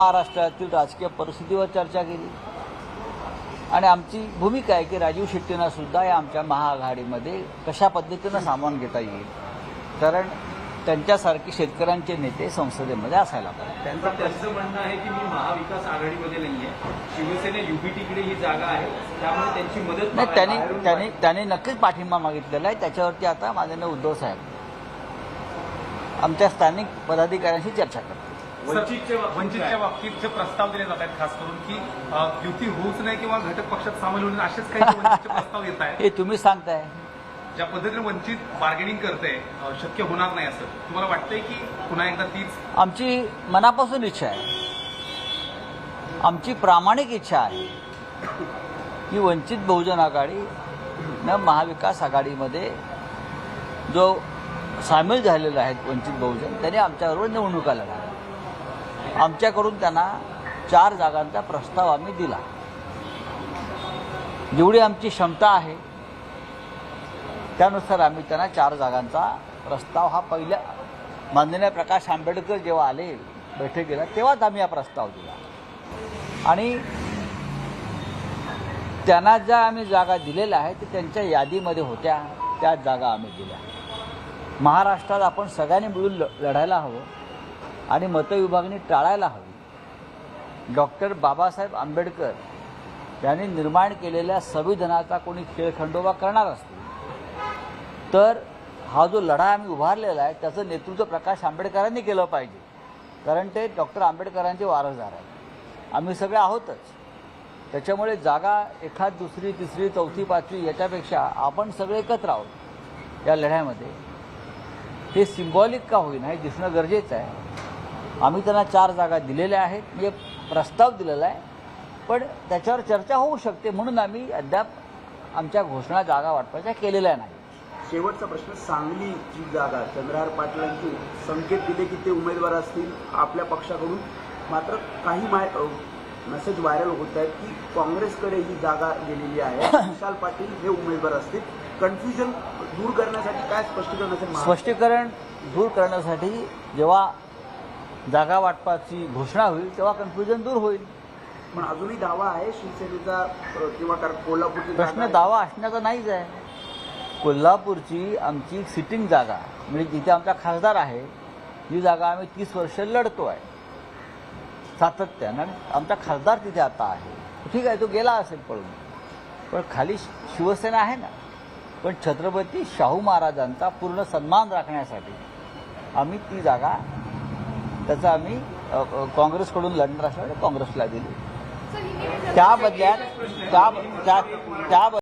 महाराष्ट्रातील राजकीय परिस्थितीवर चर्चा केली आणि आमची भूमिका आहे की राजीव शेट्टींना सुद्धा या आमच्या महाआघाडीमध्ये कशा पद्धतीनं सामावून घेता येईल, कारण त्यांच्यासारखे शेतकऱ्यांचे नेते संसदेमध्ये असायला पाहिजे. त्यांचं म्हणणं आहे की मी महाविकास आघाडीमध्ये नाहीये, शिवसेना युबीटीकडे ही जागा आहे, त्यामुळे त्यांची मदत नाही. त्यांनी नक्कीच पाठिंबा मागितलेला आहे. त्याच्यावरती आता माननीय उद्धव साहेब आमच्या स्थानिक पदाधिकाऱ्यांशी चर्चा करतात. वंचितच्या बाबतीत जे प्रस्ताव दिले जात आहेत, खास करून की युती होऊच नाही किंवा घटक पक्षात सामील होणे, असेच काही वंचितचे प्रस्ताव येत आहेत. हे तुम्ही सांगताय. ज्या पद्धतीने वंचित बार्गेनिंग करते शक्य होणार नाही असं तुम्हाला वाटतंय की पुन्हा एकदा तीच आमची मनापासून इच्छा आहे, आमची प्रामाणिक इच्छा आहे की वंचित बहुजन आघाडीनं महाविकास आघाडीमध्ये जो सामील झालेला आहेत वंचित बहुजन, त्यांनी आमच्याबरोबर निवडणुका लढवल्या. आमच्याकडून त्यांना 4 जागांचा प्रस्ताव आम्ही दिला. जेवढी आमची क्षमता आहे त्यानुसार आम्ही त्यांना 4 जागांचा प्रस्ताव हा पहिल्या माननीय प्रकाश आंबेडकर जेव्हा आले बैठकीला तेव्हाच आम्ही हा प्रस्ताव दिला आणि त्यांना ज्या आम्ही जागा दिलेल्या आहेत ते त्यांच्या यादीमध्ये होत्या, त्या जागा आम्ही दिल्या. महाराष्ट्रात आपण सगळ्यांनी मिळून लढायला हवं आणि मतविभागणी टाळायला हवी. डॉक्टर बाबासाहेब आंबेडकर यांनी निर्माण केलेल्या संविधानाचा कोणी खेळखंडोबा करणार असतो तर हा जो लढा आम्ही उभारलेला आहे त्याचं नेतृत्व प्रकाश आंबेडकरांनी केलं पाहिजे, कारण ते डॉक्टर आंबेडकरांचे वारसदार आहेत. आम्ही सगळे आहोतच. त्याच्यामुळे जागा एखाद दुसरी तिसरी चौथी पाचवी याच्यापेक्षा आपण सगळे एकत्र आहोत या लढ्यामध्ये. हे सिम्बॉलिक का होईना हे दिसणं गरजेचं आहे. आम्ही त्यांना 4 जागा दिलेल्या आहेत, म्हणजे प्रस्ताव दिलेला आहे, पण त्याच्यावर चर्चा होऊ शकते म्हणून आम्ही अद्याप आमच्या घोषणा जागा वाटपाच्या केलेल्या नाही. शेवटचा प्रश्न, सांगलीची जागा चंद्रहार पाटलांची संकेत दिले की ते उमेदवार असतील आपल्या पक्षाकडून, मात्र काही मेसेज व्हायरल होत आहेत की काँग्रेसकडे ही जागा गेलेली आहे, विशाल पाटील हे उमेदवार असतील. कन्फ्युजन दूर करण्यासाठी काय स्पष्टीकरण असेल? स्पष्टीकरण दूर करण्यासाठी जेव्हा जागा वाटपाची घोषणा होईल तेव्हा कन्फ्युजन दूर होईल. पण अजूनही दावा आहे शिवसेनेचा किंवा कोल्हापूरची प्रश्न दावा असण्याचा नाहीच आहे. कोल्हापूरची आमची सिटिंग जागा म्हणजे जिथे आमचा खासदार आहे ही जागा आम्ही 30 वर्ष लढतो आहे सातत्यानं आणि आमचा खासदार तिथे आता आहे. ठीक आहे, तो गेला असेल पळून, पण खाली शिवसेना आहे ना. पण छत्रपती शाहू महाराजांचा पूर्ण सन्मान राखण्यासाठी आम्ही ती जागा त्याचा आम्ही काँग्रेसकडून लढणार असल्यामुळे काँग्रेसला दिली. त्या बदल्यात